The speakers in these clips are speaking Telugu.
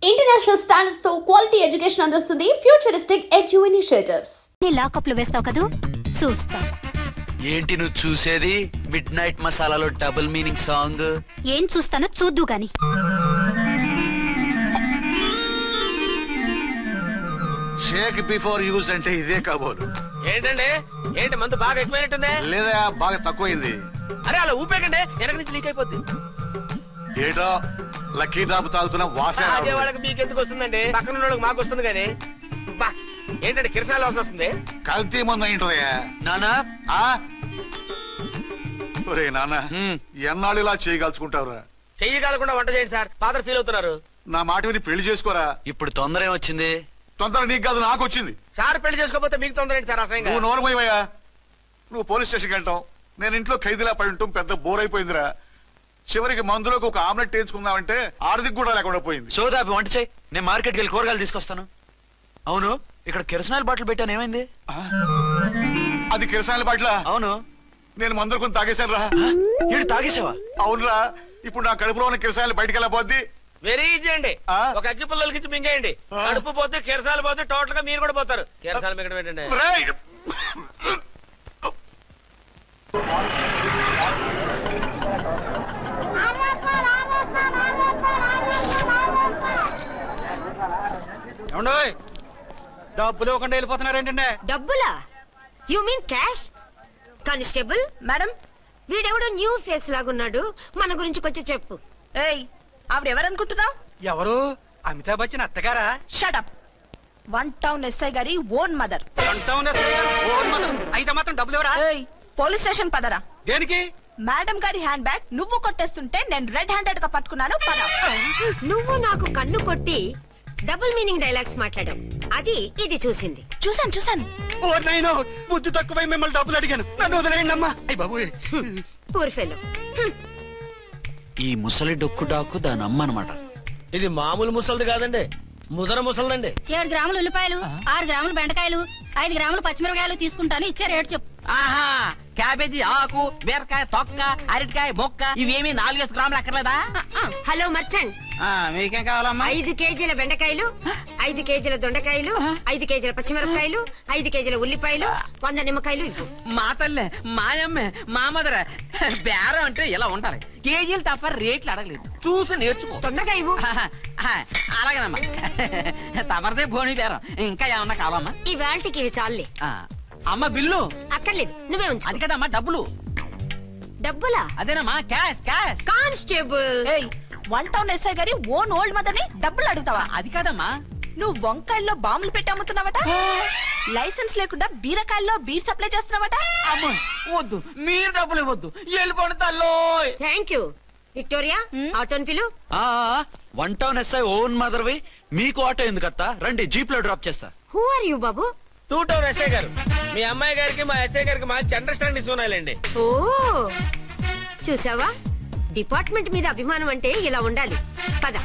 ఇంటర్నేషనల్ స్టాండర్డ్స్ తో క్వాలిటీ ఎడ్యుకేషన్ అందిస్తుంది ఫ్యూచరిస్టిక్ ఎడ్యు ఇనిషియేటివ్స్. నీ లాకప్ లో వేస్తావు కదూ, చూస్తా. ఏంటి నువ్వు చూసేది? మిడ్ నైట్ మసాలాలో డబుల్ మీనింగ్ సాంగ్. ఏం చూస్తానో చూద్దు గాని. షేక్ బిఫోర్ యూజ్ అంటే ఇదే కాబోలు. ఏంటండి ఏంటి మందు బాగా ఎక్కువైనట్టుంది? లేదా బాగా తక్కువైంది. అరే అలా ఊపేకండి, వెనక నుంచి లీక్ అయిపోద్ది. ఏటో లక్కీ డ్రాప్ తాగుతున్న వాసన అదే వాళ్ళకి మీకు ఎందుకు వస్తుందండి, పక్కన ఉన్న వాళ్ళకి మాకు వస్తుంది కానీ. బా ఏంటంటే కిరసాల వాసన వస్తుంది. కల్తీ మందు ఏంటదయ్యా? నానా ఒరే నాన్న, ఎన్నాళ్ళు ఇలా చేయగలుచుకుంటావురా? చెయ్యగలకుండా వంట చేయండి సార్, ఫాదర్ ఫీల్ అవుతున్నారు. నా మాట విని పెళ్లి చేసుకోరా. ఇప్పుడు తొందర ఏమొచ్చింది? తొందర నీకు కాదు, నాకు వచ్చింది. సార్ పెళ్లి చేసుకోకపోతే మీకు తొందర ఏంటి సార్? అసహ్యంగా. నువ్వు నోరుమోయవయ్యా. నువ్వు పోలీస్ స్టేషన్కి వెళ్తాం, నేను ఇంట్లో ఖైదీలా పడి ఉంటాం. పెద్ద బోర్ అయిపోయిందిరా. చివరికి మందులోకి ఒక ఆమ్లెట్ వేయించుకుందామంటే ఆర్థిక కూడా లేకుండా పోయింది. సోదాపి వంట చేయి, నేను మార్కెట్కి వెళ్ళి కూరగాయలు తీసుకొస్తాను. అవును, ఇక్కడ కిరసనాయిల్ బాటిల్ పెట్టాను, ఏమైంది? అది కిరసాల బాట్ల. అవును, నేను మందులు కొని తాగేశాను రా. ఏడు తాగేసావా? అవునురా. ఇప్పుడు నా కడుపులో ఉన్న కిరసాయలు బయటికి వెళ్ళబోద్ది. వెరీ ఈజీ అండి. ఒక అగ్గి పుల్లలకి ఇచ్చి మింగేయండి. కడుపు పోతే కిరసాలు పోతే టోటల్ గా మీరు కూడా పోతారు. కిరసాలు మింగడం ఏంటండి? రేయ్! డబ్బులు ఇవ్వకుండా వెళ్ళిపోతున్నారు ఏంటంటే? డబ్బులా? You mean cash? Constable madam, వీడెవడో న్యూ ఫేస్ లాగున్నాడు, మన గురించి కొంచెం చెప్పు. ఏయ్ ఆవిడెవరనుకుంటున్నావు? ఎవరు? అమితాబ్ బచ్చన్ అత్తగారా? షటప్. 1 టౌన్ ఎస్ఐ గారి ఓన్ మదర్. అయితే మాత్రం డబ్బులు ఎవరా? ఏయ్ పోలీస్ స్టేషన్ పదరా. దేనికి? మేడం గారి హ్యాండ్ బ్యాగ్ నువ్వు కొట్టేస్తుంటే నేను రెడ్ హ్యాండెడ్ గా పట్టుకున్నాను. పద. నువ్వు నాకు కన్ను కొట్టి డబుల్ మీనింగ్ డైలాగ్స్ మాట్లాడావు, అది ఇది చూసింది. చూసాను. ఓ నైనో, బుద్ధి తక్కువై మిమ్మల్ని డబ్బులు అడిగాను, నన్ను వదిలేయండి అమ్మా. అయ్య బాబు, పూర్ ఫెలో. ఈ ముసలి డొక్కు డాకు దాని అమ్మ అనమాట. ఇది మామూలు ముసలిది కాదండి, ముదర ముసలిదండి. 7 గ్రాములు ఉల్లిపాయలు, 6 గ్రాములు బెండకాయలు, 5 గ్రాములు పచ్చిమిరపకాయలు తీసుకుంటాను. ఇచ్చే రేటు చెప్పు. ఆహా, క్యాబేజీ ఆకు, బీరకాయ తొక్క, అరటికాయ బొక్క, ఇవేమి 4 గ్రాములు అక్కర్లేదా? హలో మర్చంట్, మీకేం కావాలమ్మా? 5 కేజీల బెండకాయలు, 5 కేజీల దొండకాయలు, 5 కేజీల పచ్చిమిరపకాయలు, 5 కేజీల ఉల్లిపాయలు, 100 నిమ్మకాయలు ఇవ్వు. మా తల్లే, మాయమ్మే, మా మదర. బేరం అంటే ఇలా ఉండాలి. కేజీలు తప్ప రేట్లు అడగలేదు, చూసి నేర్చుకో. తొందరగా ఇవ్వు. అలాగేనమ్మా. తమరిదే భోని బేరం. ఇంకా ఏమన్నా కావాలమ్మా? ఈ వేల్టికి ఇవి చాలులే. అమ్మ బిల్లు అక్కర్లేదు, నువ్వే ఉంచు. అది కదమ్మా డబ్బులు. డబ్బులా? అదేనమ్మా, క్యాష్ క్యాష్. కానిస్టేబుల్, ఏయ్ 1 టౌన్ ఎస్ఐ గారి ఓన్ ఓల్డ్ మదర్ ని డబ్బులు అడుగుతావా? అది కాదమ్మా. నువ్వు వంకాయల్లో బాంబులు పెట్టి అమ్ముతున్నావట, లైసెన్స్ లేకుండా బీరకాయల్లో బీర్ సప్లై చేస్తున్నావట. అమ్మో వద్దు, మీరు డబ్బులు ఇవ్వద్దు, వెళ్ళిపోండి తల్లో. Thank you. విక్టోరియా, ఆటోన్ పిలు. 1 టౌన్ ఎస్ఐ ఓన్ మదర్వి, మీకు ఆటో ఎందుకత్తా? రండి, జీప్ లో డ్రాప్ చేస్తా. హూ ఆర్ యూ బాబు? 2 టౌన్ ఎస్ఐ గారు, మీ అమ్మాయి గారికి మా ఎస్ఐ గారికి మంచి అండర్స్టాండింగ్ ఉన్నాయండి. ఓ చూసావా, డిపార్ట్మెంట్ మీద అభిమానం అంటే ఇలా ఉండాలి. పద.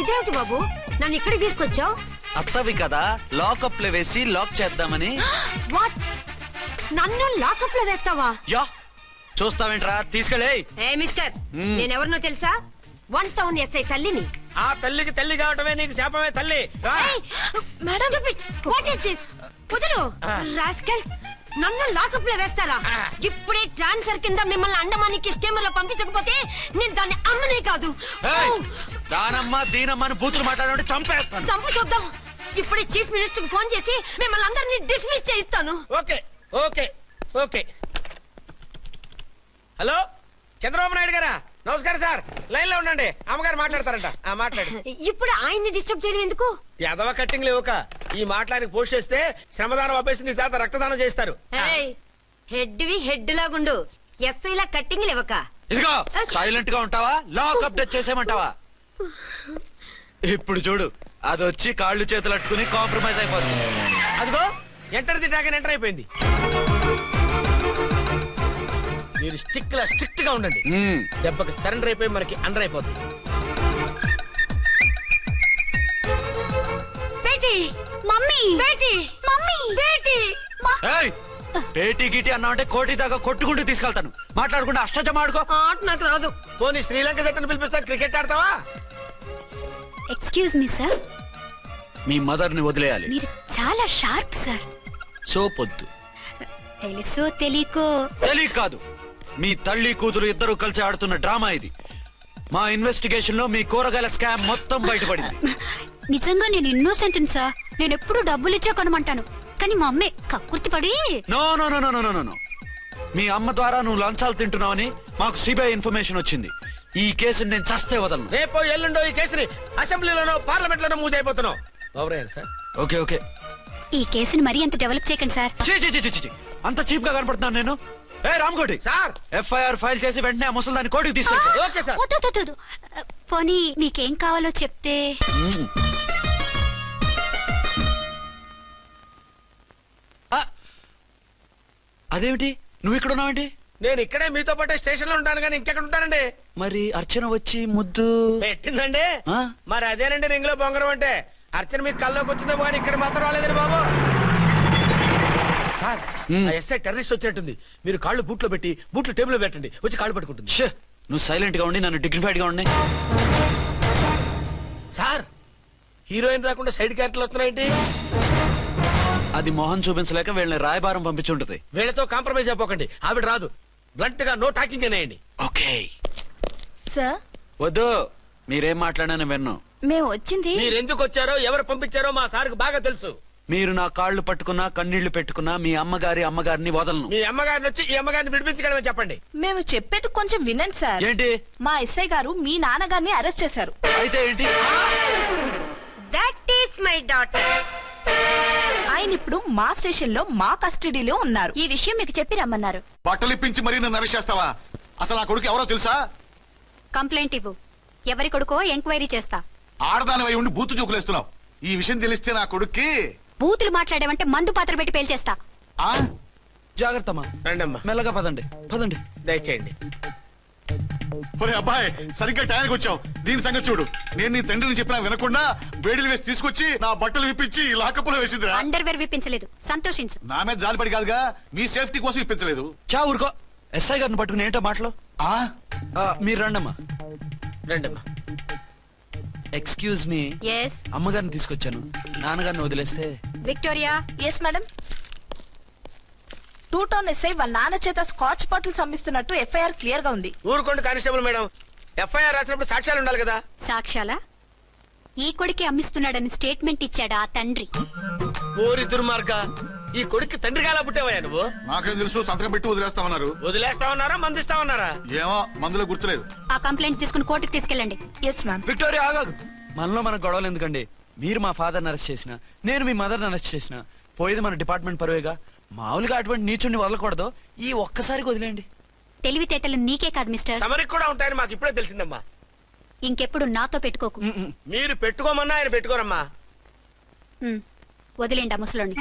ఇదేమిటి బాబు, నన్ను ఇక్కడికి తీసుకొచ్చావు? అత్తవి కదా, లాకప్ లో వేసి లాక్ చేద్దామని. వాట్? నన్ను లాకప్ లో వేస్తావా? యా, చూస్తావేంట్రా, తీసుకెళ్ళే. ఏ మిస్టర్, నేనెవరినో తెలుసా? 1 టౌన్ ఎస్ఐ తల్లిని. ఆ తల్లికి తల్లి కావటమే నీకు శాపమే తల్లి. రా. నన్ను లాకప్ లో వేస్తారా? ఇప్పుడే ట్రాన్స్ఫర్ కింద మిమ్మల్ని అండమానికి స్టీమర్ లో పంపించకపోతే నేను దాన్ని అమ్మనే కాదు, దానమ్మ దీనమ్మ అని బూతులు మాట్లాడే చంపేస్తాను. చంపు చూద్దాం. ఇప్పుడే చీఫ్ మినిస్టర్ కి ఫోన్ చేసి మిమ్మల్ని అందరినీ డిస్మిస్ చేయిస్తాను. Okay okay okay. Hello, Chandrababu Naidu గారా? నమస్కారం సార్, లైన్ లో ఉండండి, అమ్మగారు మాట్లాడతారంట. మాట్లాడు. ఇప్పుడు ఆయన్ని డిస్టర్బ్ చేయడం ఎందుకు? ఎదవ కట్టింగ్ లేవుక ఈ మాట్లాడికి పోస్ట్ చేస్తే శ్రమదానం అభ్యసి నీ తాత రక్తదానం చేస్తారు. హెడ్ వి హెడ్ లాగుండు, ఎస్ఐ లా కట్టింగ్ లేవక. ఇదిగో సైలెంట్ గా ఉంటావా, లాక్ అప్డేట్ చేసేయమంటావా? ఇప్పుడు చూడు, అది వచ్చి కాళ్ళు చేతులు అట్టుకుని కాంప్రమైజ్ అయిపోతుంది. అదిగో ఎంటర్ ది డ్రాగన్ ఎంటర్ అయిపోయింది. మీరు స్ట్రిక్ట్ గా ఉండండి, దెబ్బకి సరెండర్ అయిపోయి మనకి అండర్ అయిపోద్ది. బేటీ, మమ్మీ, బేటీ, మమ్మీ, బేటీ. పేటీ గిటి అన్నావంటే కోటి దాకా కొట్టుకుంటూ తీసుకెళ్తాను. మాట్లాడకుండా అష్టజమ ఆడుకో. ఆట నాకు రాదు. పోనీ శ్రీలంక జట్టును పిలిపిస్తా, క్రికెట్ ఆడతావా? ఎక్స్క్యూజ్ మీ సార్, మీ మదర్ ని వదిలేయాలి. మీరు చాలా షార్ప్ సార్. సోపొద్దు. తెలుసో తెలియకో తెలియ కాదు, మీ తల్లి కూతురు ఇద్దరు కలిసి ఆడుతున్న డ్రామా ఇది. మా ఇన్వెస్టిగేషన్ లో మీ కూరగాయల స్కామ్ మొత్తం బయటపడింది. నిజంగా నేను ఇన్నోసెంట్ సార్. నేను ఎప్పుడు డబ్బులు ఇచ్చా కొనమంటాను, కానీ మా అమ్మే కక్కుర్తి పడి. No no no no no no. మీ అమ్మ ద్వారా నువ్వు లంచాలు తింటున్నావని మాకు సిబిఐ ఇన్ఫర్మేషన్ వచ్చింది. ఈ కేసుని నేను చస్తే వదలను. రేపో ఎల్లుండో ఈ కేసుని అసెంబ్లీలోనో పార్లమెంట్ లోనో మూజ్ అయిపోతున్నావు. Sir okay okay. ఈ కేసుని మరీ అంత డెవలప్ చేయకండి సార్. చీ చీ చీ చీ, అంత చీప్ గా కనపడుతున్నాను నేను? ఏ రామ్కోటి సార్, ఎఫ్ఐఆర్ ఫైల్ చేసి వెంటనే ఆ ముసలిదాన్ని కోర్టుకి తీసుకెళ్ళి. Okay sir. వద్దు, వద్దు, వద్దు. పోనీ మీకేం కావాలో చెప్తే. అదేమిటి నువ్వు ఇక్కడ ఉన్నావేంటి? నేను ఇక్కడే మీతో పాటే స్టేషన్ లో ఉంటాను, కానీ ఇంకెక్కడ ఉంటానండి? మరి అర్చన వచ్చి ముద్దు పెట్టిందండి. ఆ? మరి అదేనండి రింగ్ లో బొంగరం అంటే. అర్చన మీకు కల్లోకి వచ్చిందేమో కానీ ఇక్కడ మాత్రం రాలేదండి బాబు. సార్, ఆ ఎస్ఐ టెర్రరిస్ట్ వచ్చినట్టుంది. మీరు కాళ్ళు బూట్లో పెట్టి బూట్లు టేబుల్ లో పెట్టండి, వచ్చి కాళ్ళు పట్టుకుంటుంది. షే, నువ్వు సైలెంట్ గా ఉండి నన్ను డిగ్నిఫైడ్ గా ఉండి. సార్, హీరోయిన్ రాకుండా సైడ్ క్యారెక్టర్లు వస్తున్నాయేంటి? అది మొహం చూపించలేక వీళ్ళని రాయబారం పంపించుంటది. వీళ్ళతో కాంప్రమైజ్ అయిపోకండి, ఆవిడ రాదు. బ్లంట్ గా నో టాకింగ్ అనేయండి. ఓకే. సార్, వద్దు, మీరేం మాట్లాడానని విన్ను. మేము వచ్చింది. మీరు ఎందుకు వచ్చారో ఎవరు పంపించారో మా సార్కి బాగా తెలుసు. మీరు నా కాళ్ళు పట్టుకున్నా కన్నీళ్లు పెట్టుకున్నా మీ అమ్మగారిని వదలను. మీ అమ్మగారిని వచ్చి ఈ అమ్మగారిని విడిపించగలమని చెప్పండి. మేము చెప్పేది కొంచెం వినండి సార్. ఏంటి? మా ఎస్ఐ గారు మీ నాన్నగారిని అరెస్ట్ చేశారు. అయితే ఏంటి? That is my daughter. ఆయన ఇప్పుడు మా స్టేషన్ లో మా కస్టడీలో ఉన్నారు. ఈ విషయం మీకు చెప్పి రమ్మన్నారు. బట్టలు ఇప్పించి మరీ నన్ను అరెస్ట్ చేస్తావా? అసలు నా కొడుకు ఎవరో తెలుసా? కంప్లైంట్ ఇవ్వు. ఎవరి కొడుకో ఎంక్వైరీ చేస్తా. ఆడదానివై ఉండి బూతు చూకులేస్తున్నావు. ఈ విషయం తెలిస్తే నా కొడుక్కి బూతులు మాట్లాడేవంటే మందు పాత్ర పెట్టి పేల్చేస్తా. ఆ? జాగ్రత్తమ్మా, రండమ్మా, మెల్లగా పదండి పదండి. దయచేయండి. ఒరే అబ్బాయి, సరిగ్గా టైంకి వచ్చావు. దీని సంగతి చూడు. నేను నీ తండ్రిని చెప్పినా వినకుండా వేడిలు వేసి తీసుకొచ్చి నా బట్టలు విప్పించి లాకప్పులో వేసిందిరా. అండర్వేర్ విప్పించలేదు, సంతోషించు. నా మీద జాలిపడి కాదుగా, మీ సేఫ్టీ కోసం ఇప్పించలేదు. చా ఊరుకో. ఎస్ఐ గారిని పట్టుకుని ఏంటో మాటలు. ఆ? మీరు రండమ్మా. రండమ్మా. Excuse me. ఎస్ అమ్మగారిని తీసుకొచ్చాను. నాన్నగారిని వదిలేస్తే. Victoria. Yes madam. 2 town SI వాళ్ళ నాన్న చేత స్కాచ్ బాటిల్స్ అమ్మిస్తున్నట్టు ఎఫ్ఐఆర్ క్లియర్ గా ఉంది. ఊరుకోండి కానిస్టేబుల్ మేడం. ఎఫ్ఐఆర్ రాసినప్పుడు సాక్ష్యాలు ఉండాలి కదా. సాక్ష్యాలా? ఈ కొడుకే అమ్మిస్తున్నాడని స్టేట్మెంట్ ఇచ్చాడా ఆ తండ్రి? ఊరి దుర్మార్గ, ఈ కొడుక్కి తండ్రిగా ఎలా పుట్టావయ్యా నువ్వు? నాకేం తెలుసు, సంతకం పెట్టి వదిలేస్తామన్నారు. వదిలేస్తామన్నారా మందిస్తామన్నారా? ఏమో, మందులో గుర్తులేదు. ఆ కంప్లైంట్ తీసుకుని కోర్టుకు తీసుకెళ్ళండి. Yes ma'am. విక్టోరియా ఆగాగు. మనలో మన గొడవలు ఎందుకండి? మీరు మా ఫాదర్ని అరెస్ట్ చేసిన, నేను మీ మదర్ని అరెస్ట్ చేసిన, పోయేది మన డిపార్ట్మెంట్ పరువేగా. మామూలుగా అటువంటి నీచుడిని వదలకూడదు. ఈ ఒక్కసారికి వదిలేండి. తెలివితేటలు నీకే కాదు మిస్టర్, తమరికి కూడా ఉంటాయని మాకు ఇప్పుడే తెలిసిందమ్మా. ఇంకెప్పుడు నాతో పెట్టుకోకు. మీరు పెట్టుకోమన్నా ఆయన పెట్టుకోరమ్మా. వదిలేండి ఆ ముసలోని.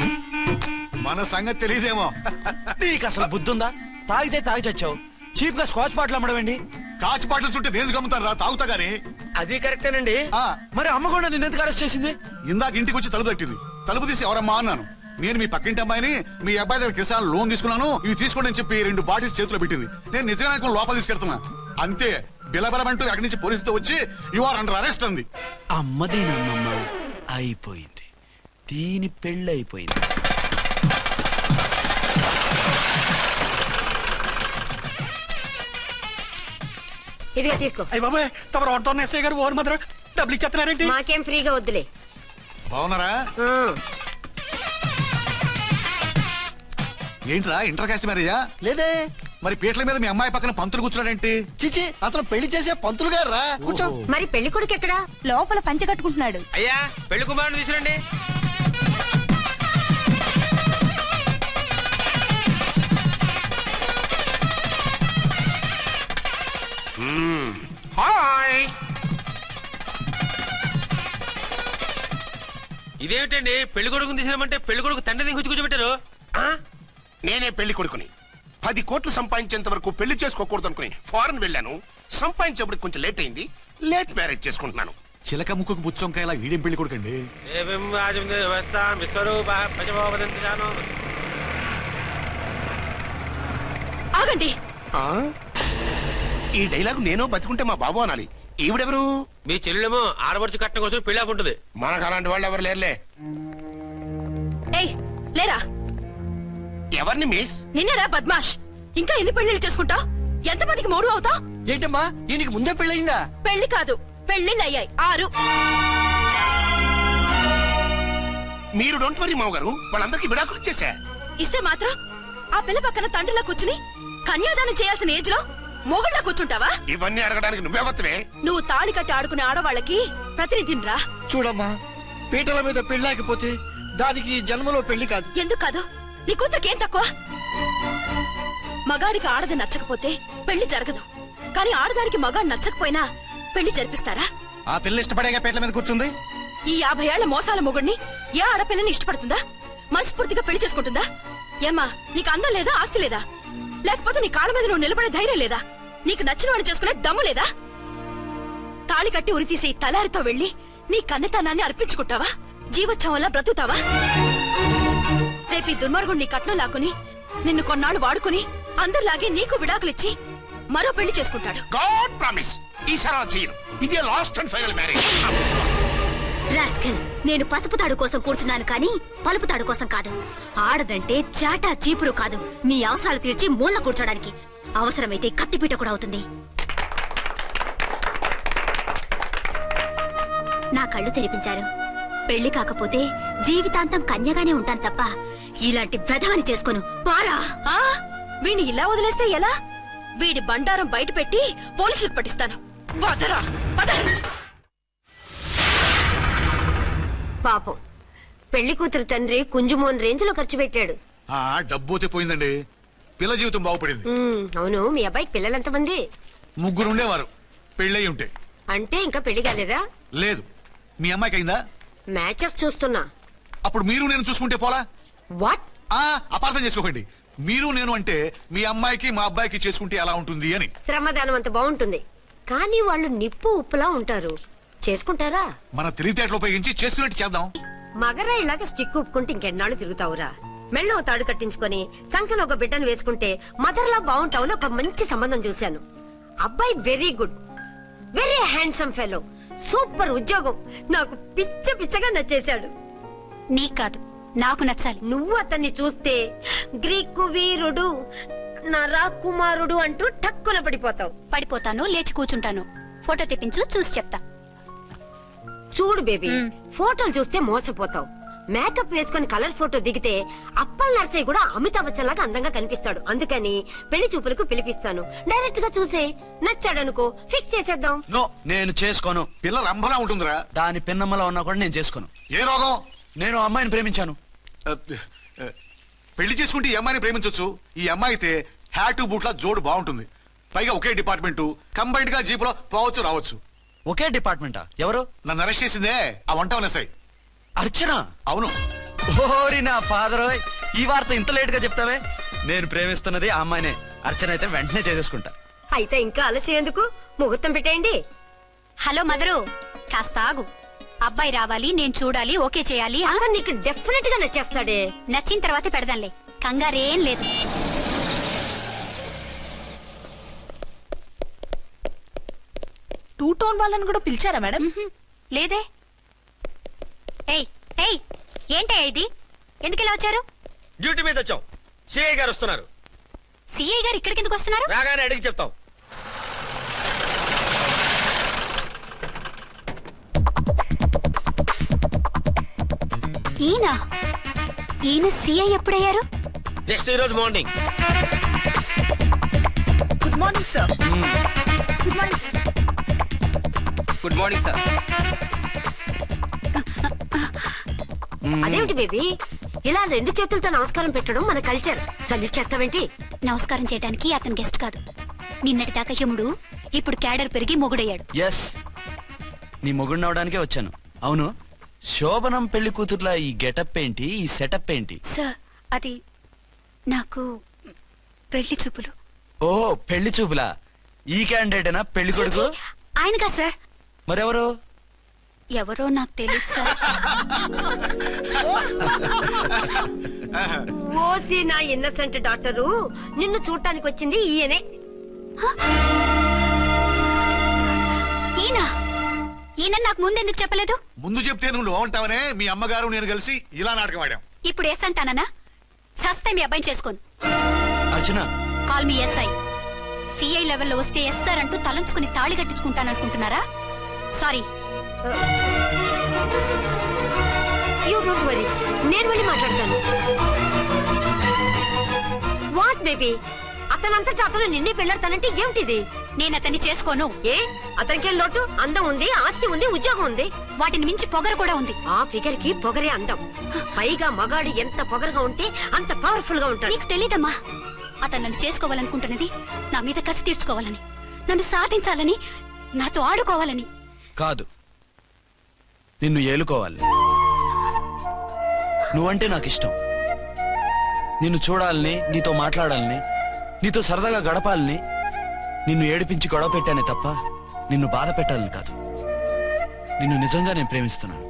మన సంగతి తెలియదేమో. నీకు అసలు బుద్ధుందా? తాగితే తాగి చచ్చావు. చీప్ గా స్కాచ్ బాటిల్ అమ్మడమేంటి? కాచి బాటిల్స్ ఉంటే నేను గమ్ముతాను రా, తాగుతా గానీ. అది కరెక్టేనండి. మరి అమ్మ కూడా నిన్ను ఎందుకు అరెస్ట్ చేసింది? ఇందాక ఇంటికి వచ్చి తలుపు తట్టింది. తలుపు తీసి ఎవరమ్మా అన్నాను. నేను మీ పక్కింటి అమ్మాయిని, మీ అబ్బాయి దగ్గర కిసాన్ లోన్ తీసుకున్నాను, ఇవి తీసుకోండి అని చెప్పి 2 బాటిల్స్ చేతిలో పెట్టింది. నేను నిజంగా అనుకుని లోపల తీసుకెళ్తున్నా. అంతే, బిలబలమంటూ అక్కడి నుంచి పోలీసుతో వచ్చి యు ఆర్ అండర్ అరెస్ట్ అంది. అమ్మది నమ్మమ్మ అయిపోయింది. దీని పెళ్ళి అయిపోయింది. ఇదిగా తీసుకో. అయ్య బాబాయ్, తమరు ఆటోన్ ఎస్ఐ గారు ఓన్ మాత్రం డబ్బులు ఇచ్చేస్తున్నారేంటి? మాకేం ఫ్రీగా వద్దులే. బాగున్నారా? ఏంట్రా, ఇంటర్ కాస్ట్ మ్యారేజా? లేదే. మరి పీటల మీద మీ అమ్మాయి పక్కన పంతులు కూర్చున్నాడేంటి? చిచి, అతను పెళ్లి చేసే పంతులు గారు రా. కూర్చో. మరి పెళ్లి కొడుకు ఎక్కడా? లోపల పంచె కట్టుకుంటున్నాడు. అయ్యా, పెళ్లి కుమారుని తీసుకురండి. హాయ్. ఇదేమిటండి, పెళ్లి కొడుకుని తీసినామంటే పెళ్లి కొడుకు తండ్రి దించి కూర్చోబెట్టారు. నేనే పెళ్లి కొడుకుని. 10 కోట్లు సంపాదించేంత వరకు పెళ్లి చేసుకోకూడదు అనుకుని ఫారెన్ వెళ్ళాను. సంపాదించేప్పుడు కొంచెం లేట్ అయింది. లేట్ మ్యారేజ్ చేసుకుంటున్నాను. చిలక ముక్కుకు బుచ్చొంకాయ ఇలా వీడేం పెళ్లి కొడుకండి? ఆగండి. ఆ? ఈ డైలాగ్ నేను బతుకుంటే మా బాబు అనాలి. ఈవిడెవరు? మీ చెల్లెమో ఆడబడుచు కట్టడం కోసం పెళ్ళాకుంటుంది. మనకు అలాంటి వాళ్ళు ఎవరు లేరులే. ఏయ్ లేరా, ఎవరిని మిస్? నిన్నరా బద్మాష్. ఇంకా ఎన్ని పెళ్లిళ్ళు చేసుకుంటావు? ఎంతమందికి మూడు అవుతావు? ఏంటమ్మా ఈయనకి ముందే పెళ్ళయిందా? పెళ్లి కాదు, పెళ్లిళ్ళు అయ్యాయి 6. మీరు డోంట్ వరీ మామగారు, వాళ్ళందరికీ విడాకులు ఇచ్చేసా. ఇస్తే మాత్రం ఆ పిల్ల పక్కన తండ్రిలా కూర్చుని కన్యాదానం చేయాల్సిన ఏజ్ లో మొగుళ్ళ కూర్చుంటావా? ఇవన్నీ అడగడానికి నువ్వెవత్తవే? నువ్వు తాళి కట్టి ఆడుకునే ఆడవాళ్ళకి ప్రతినిధినిరా. చూడమ్మా, పీటల మీద పెళ్ళాకపోతే దానికి జన్మలో పెళ్లి కాదు. ఎందుకు కాదు? నీ కూతురికేం తక్కువ? మగాడికి ఆడది నచ్చకపోతే పెళ్లి జరగదు, కానీ ఆడదానికి మగాడు నచ్చకపోయినా పెళ్లి జరిపిస్తారా? ఆ పిల్ల ఇష్టపడేగా పీటల మీద కూర్చుంది. ఈ 50 ఏళ్ల మోసాల మొగుడిని ఏ ఆడపిల్లని ఇష్టపడుతుందా? మనస్ఫూర్తిగా పెళ్లి చేసుకుంటుందా? ఏమ్మా, నీకు అందం లేదా, ఆస్తి లేదా? లేకపోతే నీ కాళ్ళ మీద నువ్వు నిలబడే ధైర్యం లేదా? నీకు నచ్చిన వాడిని చేసుకునే దమ్ము లేదా? తాళి కట్టి ఉరితీసే ఈ తలారితో వెళ్లి నీ కన్నతనాన్ని అర్పించుకుంటావా? జీవోత్సవం వల్ల బ్రతుకుతావా? రేపు ఈ దుర్మార్గుడు నీ కట్నం లాక్కుని నిన్ను కొన్నాళ్ళు వాడుకుని అందరిలాగే నీకు విడాకులిచ్చి మరో పెళ్లి చేసుకుంటాడు. గాడ్ ప్రామిస్, ఈసారి చేయను. ఇదే last and final marriage. Rascal, నేను పసుపు తాడు కోసం కూర్చున్నాను కానీ పలుపు తాడు కోసం కాదు. ఆడదంటే చాటా చీపురు కాదు, నీ అవసరాలు తీర్చి మూల కూర్చోడానికి. అవసరమైతే కత్తిపీట కూడా అవుతుంది. నా కళ్ళు తెరిపించారు. పెళ్లి కాకపోతే జీవితాంతం కన్యగానే ఉంటాను తప్ప ఇలాంటి బ్రధవని చేసుకోను. పారా! వీణ్ణి ఇలా వదిలేస్తే ఎలా? వీడి బండారం బయట పెట్టి పోలీసులకు పట్టిస్తాను. వదరా, వద. పాపం పెళ్లి కూతురు తండ్రి కుంజుమోన్ రేంజ్ లో ఖర్చు పెట్టాడు. డబ్బు అయితే పోయిందండి, పిల్ల జీవితం బాగుపడింది. అవును, మీ అబ్బాయికి పిల్లలు ఎంతమంది? 3 ఉండేవారు, పెళ్ళయి ఉంటే. అంటే ఇంకా పెళ్లి కాలేదా? లేదు. మీ అమ్మాయికి అయిందా? మ్యాచెస్ చూస్తున్నా. అప్పుడు మీరు నేను చూసుకుంటే పోలా? వాట్? అపార్థం చేసుకోకండి. మీరు నేను అంటే మీ అమ్మాయికి మా అబ్బాయికి చేసుకుంటే ఎలా ఉంటుంది అని. శ్రమదానం అంత బాగుంటుంది, కానీ వాళ్ళు నిప్పు ఉప్పులా ఉంటారు. చేసుకుంటారా? మన తెలివితేటలు ఉపయోగించి చేసుకున్నట్టు చేద్దాం. మగరా ఇలాగ స్టిక్ ఉప్పుకుంటే ఇంకెన్నాళ్ళు తిరుగుతావురా? మెళ్ళో తాడు కట్టించుకొని సంఖ్యలో ఒక బిడ్డను వేసుకుంటే మదర్లా బాగుంటావుని ఒక మంచి సంబంధం చూశాను. అబ్బాయి very good, very handsome fellow, super ఉద్యోగం. నాకు పిచ్చగా నచ్చేశాడు. నీకు కాదు, నాకు నచ్చాలి. నువ్వు అతన్ని చూస్తే గ్రీకు వీరుడు, నా రాకుమారుడు అంటూ టక్కున పడిపోతావు. పడిపోతాను, లేచి కూర్చుంటాను. ఫోటో తెప్పించు, చూసి చెప్తా. చూడు బేబీ, ఫోటోలు చూస్తే మోసపోతావు. మేకప్ వేసుకుని కలర్ ఫోటో దిగితే అప్పల్ నర్సయ్య కూడా అమితాబ్ బచ్చన్ లాగా అందంగా కనిపిస్తాడు. అందుకని పెళ్లి చూపులకు పిలిపిస్తాను. డైరెక్ట్ గా చూసే నచ్చాడనుకో ఫిక్స్ చేసేద్దాం. నో, నేను చేసుకోను. పిల్ల రంభలా ఉంటుందిరా. దాని పిన్నమ్మలా ఉన్నా కూడా నేను చేసుకోను. ఏ రోగం? నేను అమ్మాయిని ప్రేమించాను. పెళ్లి చేసుకుంటే ఈ అమ్మాయిని ప్రేమించొచ్చు. ఈ అమ్మాయి అయితే హ్యాటు బూట్ల జోడు బాగుంటుంది. పైగా ఒకే డిపార్ట్మెంట్, కంబైన్డ్ గా జీపులో పోవచ్చు రావచ్చు. ఒకే డిపార్ట్మెంటా? ఎవరు? నన్ను అరెస్ట్ చేసిందే ఆ వంట ఎస్ఐ. అర్చన? అవును. ఓరి నా ఫాదర్, ఈ వార్త ఇంత లేట్ గా చెప్తావే. నేను ప్రేమిస్తున్నది ఆ అమ్మాయినే. అర్చన అయితే వెంటనే చేసేసుకుంటా. అయితే ఇంకా ఆలస్యం ఎందుకు? ముహూర్తం పెట్టేయండి. హలో మదరు, కాస్త ఆగు. అబ్బాయి రావాలి, నేను చూడాలి, ఓకే చేయాలి. అతను నీకు డెఫినెట్ గా నచ్చేస్తాడే. నచ్చిన తర్వాత పెడదాంలే, కంగారేం లేదు. టూ టోన్ వాళ్ళని కూడా పిలిచారా మేడం? లేదే. ఏయ్ ఏయ్, ఏంటయ్యా ఇది? ఎందుకు ఇలా వచ్చారు? డ్యూటీ మీద వచ్చాం. సిఐ గారు వస్తున్నారు. సిఐ గారు ఇక్కడికి ఎందుకు వస్తున్నారు? రాగానే అడిగి చెప్తాం. ఈయన సిఐ ఎప్పుడయ్యారు? జస్ట్ ఈ రోజు morning. Good morning sir. Good morning sir. Good morning sir. అదేమిటి బేబీ, ఇలా 2 చేతులతో నమస్కారం పెట్టడం మన కల్చర్. సల్యూట్ చేస్తావేంటి? నమస్కారం చేయడానికి అతను గెస్ట్ కాదు. నిన్నటి దాకా యముడు, ఇప్పుడు క్యాడర్ పెరిగి మొగుడయ్యాడు. ఎస్, నీ మొగుడిని అవడానికే వచ్చాను. అవును, శోభనం పెళ్లి కూతుర్లా ఈ గెటప్ ఏంటి, ఈ సెటప్ ఏంటి? సార్, అది నాకు పెళ్లి చూపులు. ఓ, పెళ్లి చూపులా? ఈ క్యాండిడేటేనా పెళ్లి కొడుకు? ఆయనగా సార్. మరెవరు? ఎవరో నాకు తెలియదు సార్. ఓసి నా ఇన్నసెంట్ డాక్టరు, నిన్ను చూడటానికి వచ్చింది ఈయనే. ఈయన ఈయన నాకు ముందెందుకు చెప్పలేదు? ముందు చెప్తే నువ్వు బాగుంటావనే మీ అమ్మగారు నేను కలిసి ఇలా నాటకం ఆడాం. ఇప్పుడు ఎస్ అంటానా? సస్తే మీ అబ్బాయిని చేసుకోను. అర్చన, కాల్ మీ ఎస్ఐ. సిఐ లెవెల్లో వస్తే ఎస్ఆర్ అంటూ తలంచుకుని తాళి కట్టించుకుంటాననుకుంటున్నారా? సారీ. యూ డోంట్ వరీ, నేను వెళ్ళి మాట్లాడతాను. వాట్ బేబీ, అతనంతటా అతను నిన్నే పెళ్ళాడతానంటే ఏమిటిది? నేను అతన్ని చేసుకోను. ఏ అతనికేం లోటు? అందం ఉంది, ఆస్తి ఉంది, ఉద్యోగం ఉంది. వాటిని మించి పొగరు కూడా ఉంది. ఆ ఫిగర్ కి పొగరే అందం. పైగా మగాడు ఎంత పొగరుగా ఉంటే అంత పవర్ఫుల్ గా ఉంటాడు. నీకు తెలీదమ్మా, అతను నన్ను చేసుకోవాలనుకుంటున్నది నా మీద కసి తీర్చుకోవాలని, నన్ను సాధించాలని, నాతో ఆడుకోవాలని కాదు, నిన్ను ఏలుకోవాలి. నువ్వంటే నాకు ఇష్టం. నిన్ను చూడాలని, నీతో మాట్లాడాలని, నీతో సరదాగా గడపాలని, నిన్ను ఏడిపించి గొడవ పెట్టానే తప్ప నిన్ను బాధ పెట్టాలని కాదు. నిన్ను నిజంగా నేను ప్రేమిస్తున్నాను.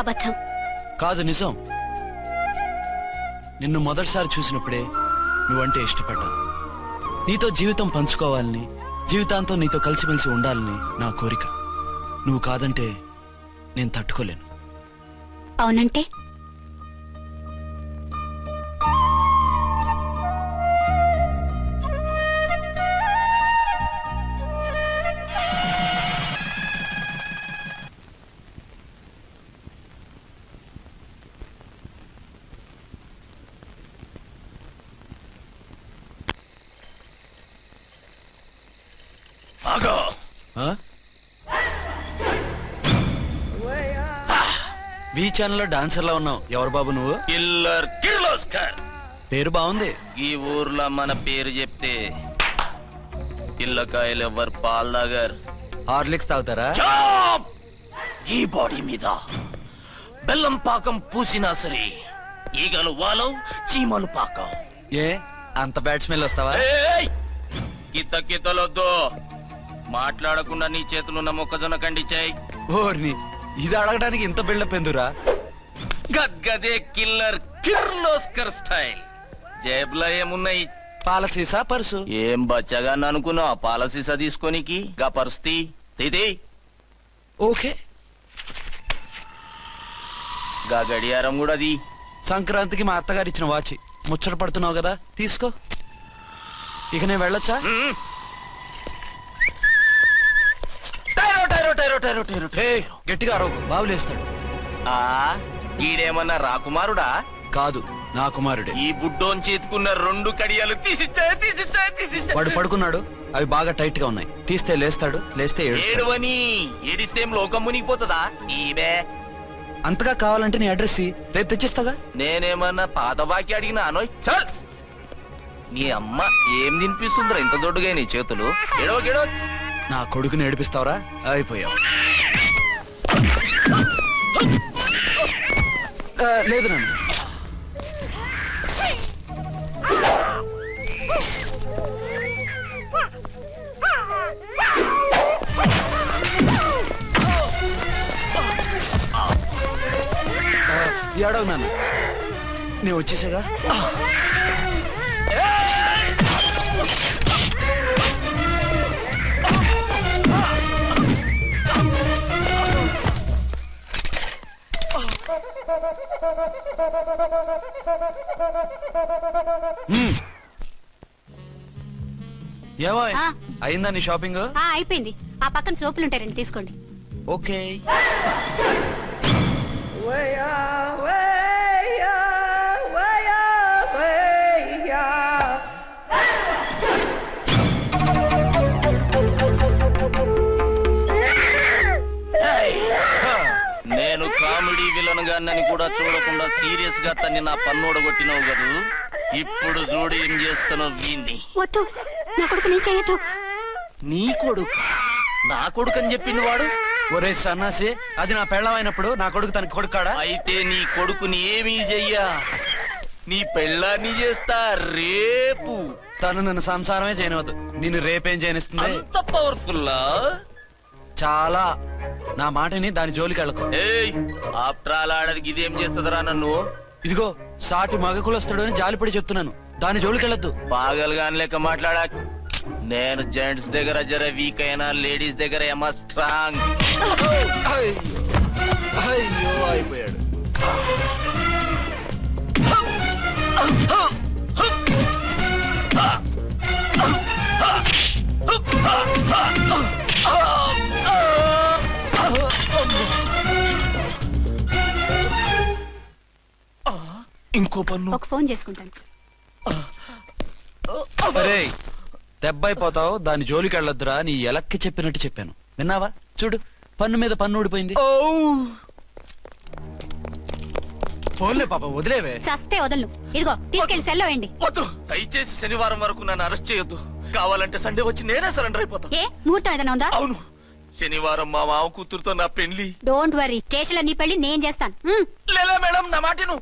అబద్ధం. కాదు, నిజం. నిన్ను మొదటిసారి చూసినప్పుడే నువ్వంటే ఇష్టపడ్డాను. నీతో జీవితం పంచుకోవాలని, జీవితాంతం నీతో కలిసిమెలిసి ఉండాలని నా కోరిక. నువ్వు కాదంటే నేను తట్టుకోలేను. అవునంటే ఆ? వి ఛానల్లో డాన్సర్లా ఉన్నావు. ఎవరు బాబు నువ్వు? కిల్లర్ కిర్లోస్కర్. పేరు బాగుంది. ఈ ఊర్లో మన పేరు చెప్తే పిల్లకాయలు ఎవరు పాల్దాగర్. హార్లిక్స్ తాగుతారా? ఈ బాడీ మీద బెల్లం పాకం పూసినా సరే ఈగలు వాలవు, చీమలు పాకం. ఏ అంత బ్యాడ్ స్మెల్ వస్తావా? కిత కితలొద్దు. మాట్లాడకుండా నీ చేతులున్న మొక్కజొన్న కండిచాయి. ఓర్ని, ఇది అడగడానికి ఇంత బిల్డప్ ఎందురా? గద్గదే కిల్లర్ కిర్లోస్కర్ స్టైల్. జేబులో ఏమున్నాయి? పాల సీసా, పర్సు. ఏం బచ్చగా అనుకున్నావు? పాల సీసా తీసుకోనికి గా పరిస్థితి తీది. ఓకే, గా గడియారం కూడా అది. సంక్రాంతికి మా అత్తగారు ఇచ్చిన వాచి. ముచ్చట పడుతున్నావు కదా, తీసుకో. ఇక నేను వెళ్ళొచ్చా? హే, గట్టిగా అరవకు, బావులేస్తాడు. ఈడేమన్నా రాకుమారుడా? కాదు, నా కుమారుడే. ఈ బుడ్డోన్ చేతుకున్న 2 కడియాలు తీసిచ్చాయి. వాడు పడుకున్నాడు, అవి బాగా టైట్ గా ఉన్నాయి. తీస్తే లేస్తాడు, లేస్తే ఏడుస్తాడు. ఏడువని ఏడిస్తే ఏం లోకం మునిగిపోతుందా? ఈబే అంతగా కావాలంటే నీ అడ్రస్ రేపు తెచ్చిస్తాగా. నేనేమన్నా పాత బాకి అడిగినా అనోయ్. చల్, నీ అమ్మ ఏం తినిపిస్తుందిరా ఇంత దొడ్డుగా నీ చేతులు? ఎడవ గెడవ. నా కొడుకుని ఏడిపిస్తావరా? అయిపోయావు. లేదు నన్ను. ఏడవు నన్ను, నేను వచ్చేసాగా. ఏమో అయిందా నీ షాపింగ్? అయిపోయింది. ఆ పక్కన సోపులు ఉంటాయి, రండి తీసుకోండి. ఓకే. నేను కామెడీ విలన్ గాన్నని కూడా చూడకుండా సీరియస్ గా తన్ని నా పన్నోడ కొట్టినవు కదూ. ఇప్పుడు చూడు ఏం చేస్తానో వీణ్ణి. వద్దు, నా కొడుకు నేను చేయొద్దు. నీ కొడుకు? నా కొడుకు అని చెప్పింది వాడు. ఒరే సన్నాసి, అది నా పెళ్ళమైనప్పుడు నా కొడుకు తనకి కొడుకాడా? అయితే నీ కొడుకుని ఏమీ చెయ్యా, నీ పెళ్ళాన్ని చేస్తా రేపు. తను నన్ను సంసారమే చేయనవద్దు, నిన్ను రేపేం చేయనిస్తుంది? అంత పవర్ఫుల్లా? చాలా. నా మాటని దాని జోలికి వెళ్ళకు. ఏయ్ ఆఫ్టర్ ఆల్ ఆడది ఇదేం చేస్తుందిరా నన్ను? ఇదిగో సాటి మగకులు వస్తాడు అని జాలిపడి చెప్తున్నాను, దాని జోలికి వెళ్ళొద్దు. పాగలుగాని లెక్క మాట్లాడా. నేను జెంట్స్ దగ్గర జర వీక్ అయినా లేడీస్ దగ్గర ఏమో స్ట్రాంగ్. అయ్యో అయిపోయాడు. ఇంకో పన్ను. ఒక ఫోన్ చేసుకుంటాను. అరే దెబ్బైపోతావు, దాని జోలికి వెళ్ళొద్దురా. నీ ఎలక్కి చెప్పినట్టు చెప్పాను, విన్నావా? చూడు, పన్ను మీద పన్ను ఊడిపోయింది. ఫోన్లే పాప, వదిలేవే. సస్తే వదలను. ఇదిగో తీసుకెళ్లి సెల్లో వేయండి. వద్దు, దయచేసి శనివారం వరకు నన్ను అరెస్ట్ చేయొద్దు. కావాలంటే సండే వచ్చి నేనే సరెండర్ అయిపోతా. ఏ ముహూర్తం ఏదైనా ఉందా? అవును, శనివారం మా మామ కూతురుతో నా పెళ్లి. డోంట్ వరీ, స్టేషన్ లో నీ పెళ్లి నేను చేస్తాను. లేలా మేడం, నా మాటను.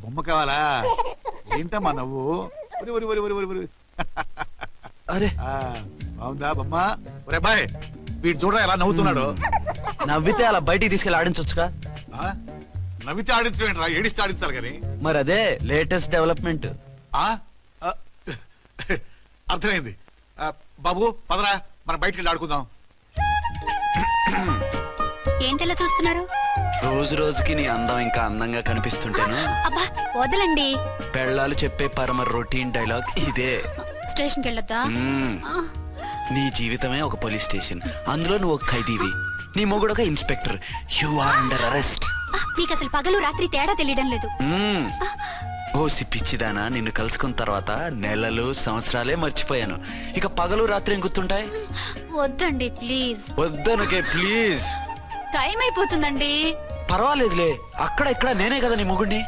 బొమ్మ కావాలా? ఏంటమ్మా నవ్వు? అరే బాగుందా బొమ్మ? ఒరే బాయ్, వీడు చూడరా ఎలా నవ్వుతున్నాడు. నవ్వితే అలా బయటికి తీసుకెళ్ళి ఆడించొచ్చుగా. నవ్వితే ఆడించడం ఏంట్రా, ఏడిస్తే ఆడించాలి కానీ. మరి అదే లేటెస్ట్ డెవలప్మెంట్. అర్థమైంది. బాబు పదరా, మనం బయటికి వెళ్ళి ఆడుకుందాం. ఏంటలా చూస్తున్నారు? రోజు రోజుకి నీ అందం ఇంకా అందంగా కనిపిస్తుంటేను. అబ్బా వదలండి. పెళ్ళాలు చెప్పే పరమ రొటీన్ డైలాగ్ ఇదే. స్టేషన్ కి వెళ్ళొద్దా? నీ జీవితమే ఒక పోలీస్ స్టేషన్, అందులో నువ్వు ఒక ఖైదీవి, నీ మొగుడు ఒక inspector. You are under arrest. మీకు అసలు పగలు రాత్రి తేడా తెలియడం లేదు. ఓ సిప్పిచ్చిదానా, నిన్ను కలుసుకున్న తర్వాత నెలలు సంవత్సరాలే మర్చిపోయాను. ఇక పగలు రాత్రి ఏం గుర్తుంటాయి? వద్దండి ప్లీజ్. వద్దనకే ప్లీజ్. టైం అయిపోతుందండి. పర్వాలేదులే, అక్కడ ఇక్కడ నేనే కదా నీ మొగుడిని.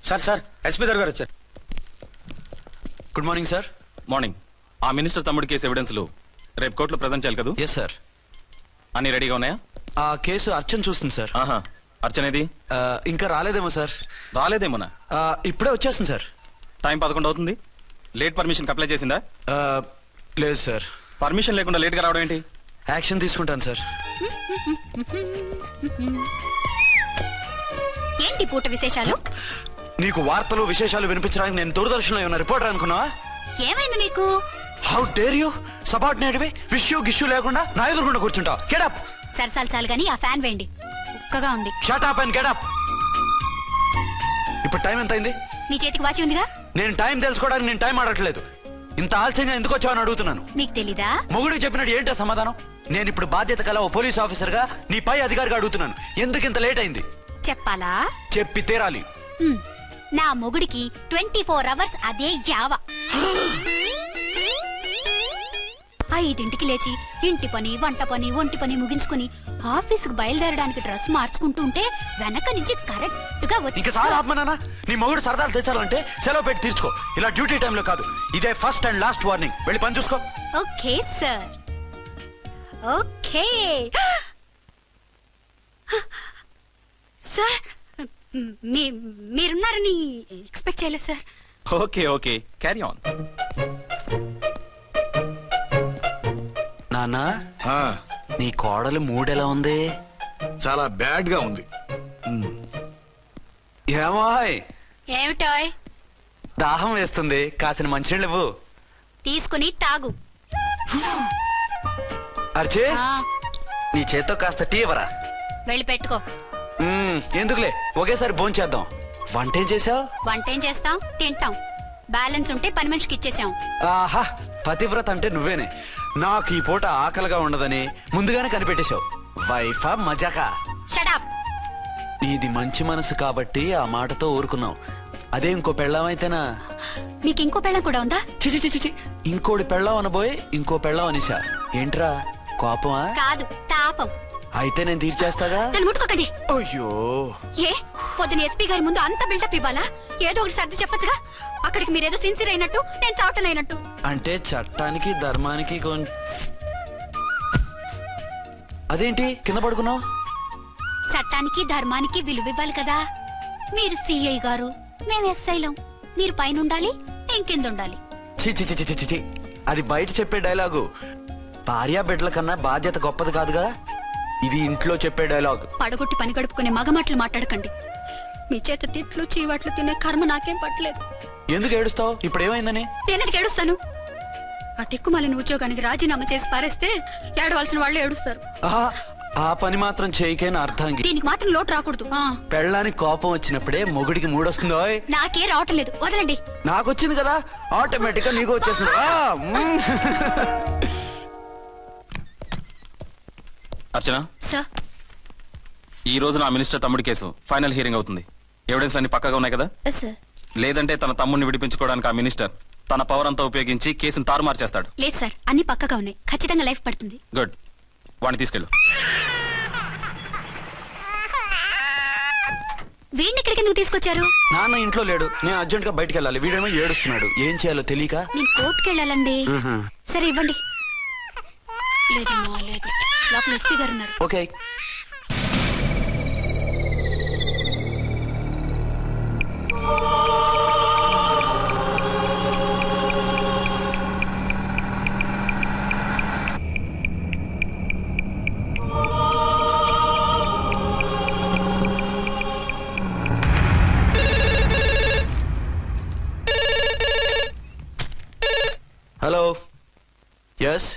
సార్ సార్ ఎస్పీ గారు వచ్చారు. Good morning sir. మార్నింగ్. ఆ మినిస్టర్ తమ్ముడి కేసు ఎవిడెన్స్లు రేపు కోర్టులో ప్రజెంట్ చేయాలి కదా? Yes sir. అన్ని రెడీగా ఉన్నాయా? ఆ కేసు అర్చన చూస్తుంది సార్. ఆహా, అర్చనేది? ఇంకా రాలేదేమో సార్. రాలేదేమోనా? ఇప్పుడే వచ్చేస్తుంది సార్. టైం 11 అవుతుంది. లేట్ పర్మిషన్ అప్లై చేసిందా? లేదు సార్. పర్మిషన్ లేకుండా లేట్ గా రావడం ఏంటి? యాక్షన్ తీసుకుంటాను సార్. ఏంటి పూట విశేషాలు? నీకు వార్తలు విశేషాలు వినిపించడానికి నేను దూరదర్శన్లో ఉన్న రిపోర్టర్ అనుకున్నావా? ఏమైంది మీకు? హౌ డేర్ యూ సబార్డినేట్వి విష్యూ గిష్యూ లేకుండా నా ఎదురుకుండా కూర్చుంటావు? Get up. సరసాలు చాలు గానీ ఆ ఫ్యాన్ వేయండి, ఉక్కగా ఉంది. Shut up and get up. ఇప్పుడు టైం ఎంత అయింది? నీ చేతికి వాచి ఉందిగా. నేను టైం తెలుసుకోవడానికి నేను టైం ఆడట్లేదు. ఇంత ఆలస్యంగా ఎందుకు వచ్చావని అడుగుతున్నాను. మీకు తెలీదా? మొగుడికి చెప్పినట్టు ఏంటో సమాధానం? నేను ఇప్పుడు బాధ్యత కల ఓ పోలీస్ ఆఫీసర్ గా నీ పై అధికారిగా అడుగుతున్నాను, ఎందుకు ఇంత లేట్ అయింది? చెప్పాలా? చెప్పి తీరాలి. నా మొగుడికి 24 hours అదే యావ. 5ంటికి లేచి ఇంటి పని, వంట పని, ఒంటి పని ముగించుకుని ఆఫీసుకు బయలుదేరడానికి డ్రెస్ మార్చుకుంటూ ఉంటే వెనక నుంచి కరెక్ట్ గా వచ్చి. ఇంకా చాలా ఆత్మనానా, నీ మొగుడు సరదాలు తెచ్చాలంటే సెలవు పెట్టి తీర్చుకో. ఇలా డ్యూటీ టైంలో కాదు. ఇదే ఫస్ట్ అండ్ లాస్ట్ వార్నింగ్. వెళ్ళి పని చూసుకో. Okay sir, okay sir. మీరున్నారని ఎక్స్పెక్ట్ చేయలేదు సార్. Okay okay, carry on. నానా, నీ కోడలు మూడెలా ఉంది? చాలా బ్యాడ్ గా ఉంది. ఏమాయ్, ఏమిటాయ్? దాహం వేస్తుంది, కాసిన మంచినీళ్ళు ఇవ్వు. తీసుకుని తాగు. అర్చే, నీ చేత్తో కాస్త టీ ఇవ్వరా. వెళ్ళి పెట్టుకో. ఎందుకులే, ఒకేసారి భోంచేద్దాం. వంట ఏం చేసావు? వంట ఏం చేస్తాం? తింటాం. బ్యాలెన్స్ ఉంటే పని మనిషికి ఇచ్చేసాం. ఆహా, పతివ్రత అంటే నువ్వేనే. నాకు ఈ పూట ఆకలిగా ఉండదని ముందుగానే కనిపెట్టేశావు. వైఫా మజాకా? Shut up. నీది మంచి మనసు కాబట్టి ఆ మాటతో ఊరుకున్నావు. అదే ఇంకో పెళ్ళాం అయితేనా? మీకు ఇంకో పెళ్ళం కూడా ఉందా? చిచి చిచి చి, ఇంకోటి పెళ్ళాం అనబోయి ఇంకో పెళ్ళాం అనేసా. ఏంట్రా కోపమా? కాదు, తాపం. అయితే నేను తీర్చేస్తాగా. నన్ను ముట్టుకోకండి. అయ్యో, ఏ పొద్దున ఎస్పీ గారి ముందు అంత బిల్డప్ ఇవ్వాలా? ఏదో ఒకటి సర్ది చెప్పచ్చుగా. అక్కడికి మీరేదో సిన్సియర్ అయినట్టు, నేను చావటం అయినట్టు. అంటే చట్టానికి ధర్మానికి అదేంటి కింద పడుకున్నావు? చట్టానికి ధర్మానికి విలువివ్వాలి కదా. మీరు సిఐ గారు, మేము ఎస్ఐలం. మీరు పైన ఉండాలి, నేను కింద ఉండాలి. చి చి చి చి చి చి. అది బయట చెప్పే డైలాగు. భార్య బిడ్డల కన్నా బాధ్యత గొప్పది కాదుగా. ఇది ఇంట్లో చెప్పే డైలాగ్. పడగొట్టి పని గడుపుకునే మగ మాటలు మాట్లాడకండి. మీ చేత తిట్లు చీవాట్లు తినే కర్మ నాకేం పట్టలేదు. ఎందుకు ఏడుస్తావు? ఇప్పుడు ఏమైందని? నేనెందుకు ఏడుస్తాను? ఆ తిక్కుమాలిన ఉద్యోగానికి రాజీనామా చేసి పారేస్తే ఏడవలసిన వాళ్ళు ఏడుస్తారు. ఆహా, ఆ పని మాత్రం చేయకేనా అర్థంకి. దీనికి మాత్రం లోటు రాకూడదు. పెళ్ళానికి కోపం వచ్చినప్పుడే మొగుడికి మూడొస్తుందో. నాకే రావటం లేదు, వదలండి. నాకు వచ్చింది కదా, ఆటోమేటిక్ గా నీకు వచ్చేస్తుంది. అర్చన, సార్, ఈ రోజు నా మినిస్టర్ తమ్ముడి కేసు ఫైనల్ హియరింగ్ అవుతుంది. ఎవిడెన్స్ అన్ని పక్కగా ఉన్నాయి కదా? సార్. లేదంటే తన తమ్ముడిని విడిపించుకోవడానికి ఆ మినిస్టర్ తన పవర్ అంతా ఉపయోగించి కేసును తారుమారు చేస్తాడు. లేదు సార్, అన్ని పక్కగా ఉన్నాయి. ఖచ్చితంగా లైఫ్ పడుతుంది. గుడ్, వాడిని తీసుకెళ్ళు. వీడిని ఇక్కడికి ఎందుకు తీసుకొచ్చారు? నాన్న ఇంట్లో లేడు, నేను అర్జెంట్ గా బయటకు వెళ్ళాలి. వీడేమో ఏడుస్తున్నాడు, ఏం చేయాలో తెలియక. నేను కోర్టుకు వెళ్ళాలండి. సరే ఇవ్వండి. లేదమ్మా, లేదు. లోపల ఎస్పీ గారు ఉన్నారు. ఓకే. హలో. ఎస్.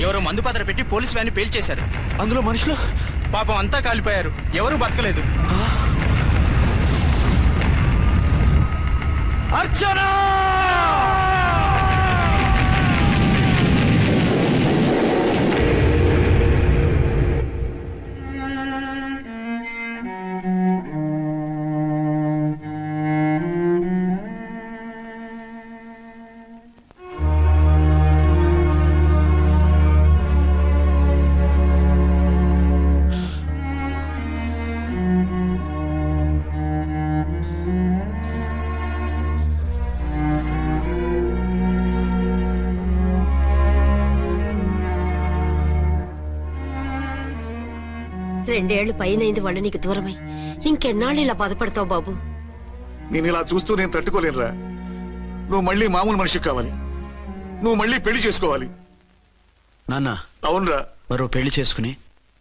ఎవరో మందు పాత్ర పెట్టి పోలీసు వ్యాన్ని పేల్చేశారు. అందులో మనుషులు పాపం అంతా కాలిపోయారు, ఎవరూ బతకలేదు. అర్చనా! రెండేళ్లు పైనైంది వాళ్ళు నీకు దూరమై. ఇంకెన్నాళ్ళు ఇలా బాధపడతావు బాబు? నేను ఇలా చూస్తూ నేను తట్టుకోలేనురా. నువ్వు మళ్ళీ మామూలు మనిషి కావాలి, నువ్వు మళ్ళీ పెళ్లి చేసుకోవాలి. నాన్న. అవునరా. మరో పెళ్లి చేసుకుని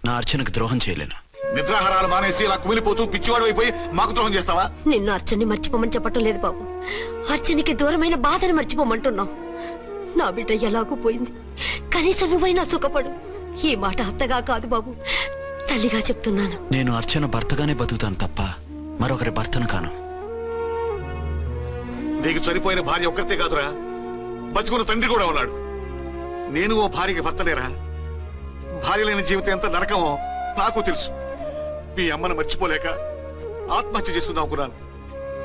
నా అర్చనకు ద్రోహం చేయలేను. నిద్రాహారాలు మానేసి ఇలా కుమిలిపోతూ పిచ్చివాడు అయిపోయి మాకు ద్రోహం చేస్తావా? నిన్ను అర్చన్ని మర్చిపోమని చెప్పటం లేదు బాబు, అర్చనికి దూరమైన బాధను మర్చిపోమంటున్నావు. నా బిడ్డ ఎలాగూ పోయింది, కనీసం నువ్వైనా సుఖపడు. ఈ మాట అత్తగా కాదు బాబు, తల్లిగా చెప్తున్నాను. నేను అర్చన భర్తగానే బతుకుతాను తప్ప మరొకరి భర్తను కాను. నీకు చనిపోయిన భార్య ఒక్కరితే కాదురా, బతుకున్న తండ్రి కూడా ఉన్నాడు. నేను ఓ భార్యకి భర్తలేరా? భార్య లేని జీవితం ఎంత నరకమో నాకు తెలుసు. మీ అమ్మను మర్చిపోలేక ఆత్మహత్య చేసుకుందాం అనుకున్నాను.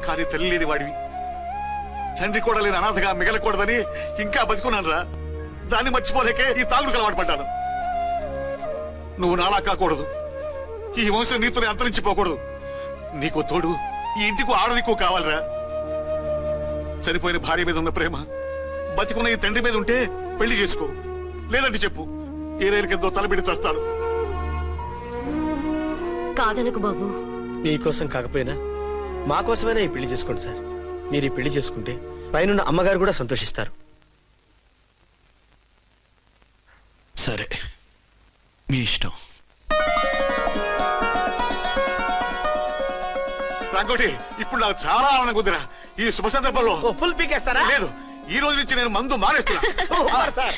కానీ తల్లి లేని వాడివి, తండ్రి కూడా లేని అనాథగా మిగలకూడదని ఇంకా బతుకున్నాను రా. దాన్ని మర్చిపోలేకే ఈ తాగుడుకు అలవాటు పడ్డాను. నువ్వు నాలా కాకూడదు, ఈ వంశం నీతోనే అంతరించిపోకూడదు. నీకు తోడు ఈ ఇంటికి ఆడదికు కావాలిరా. చనిపోయిన భార్య మీద ఉన్న ప్రేమ బతికున్న ఈ తండ్రి మీద ఉంటే పెళ్లి చేసుకో, లేదంటే చెప్పు, ఏ రైలు కిందో తలబిడి చేస్తాను. కాదనకు బాబు. మీకోసం కాకపోయినా మా కోసమైనా ఈ పెళ్లి చేసుకోండి సార్. మీరు ఈ పెళ్లి చేసుకుంటే పైన అమ్మగారు కూడా సంతోషిస్తారు. సరే, మీ ఇష్టం. రంగోటి, ఇప్పుడు నాకు చాలా ఆనందంగా ఉందిరా. ఈ శుభ సందర్భంలో ఫుల్ పీకేస్తారా? లేదు, ఈ రోజు నుంచి నేను మందు మానేస్తున్నా. Super sir.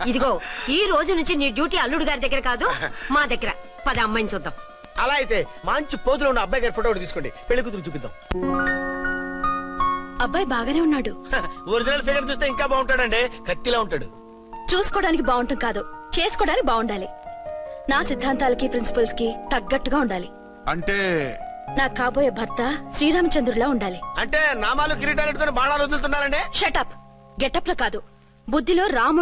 ఇదిగో ఈ రోజు నుంచి నీ డ్యూటీ అల్లుడు గారి దగ్గర కాదు, మా దగ్గర. పద అమ్మాయిని చూద్దాం. అలా అయితే మంచి పోజులో ఉన్న అబ్బాయి గారి ఫోటో ఒకటి తీసుకోండి, పెళ్లి కూతురు చూపిద్దాం. అబ్బాయి బాగానే ఉన్నాడు. ఒరిజినల్ ఫిగర్ చూస్తే ఇంకా బాగుంటాడండి, కత్తిలా ఉంటాడు. చూసుకోవడానికి బాగుంటుంది కాదు, చేసుకోవడానికి బాగుండాలి. నా సిద్ధాంతాలకి ప్రిన్సిపల్స్ కి తగ్గట్టుగా ఉండాలి. అంటే నాకు కాబోయే భర్త శ్రీరామచంద్రుడిలా ఉండాలి. అంటే నామాలు కిరీటాలు పెట్టుకుని బాణాలు వదులుతున్నారండి. షటప్. గెటప్ లో కాదు, బుద్ధిలో రాముడు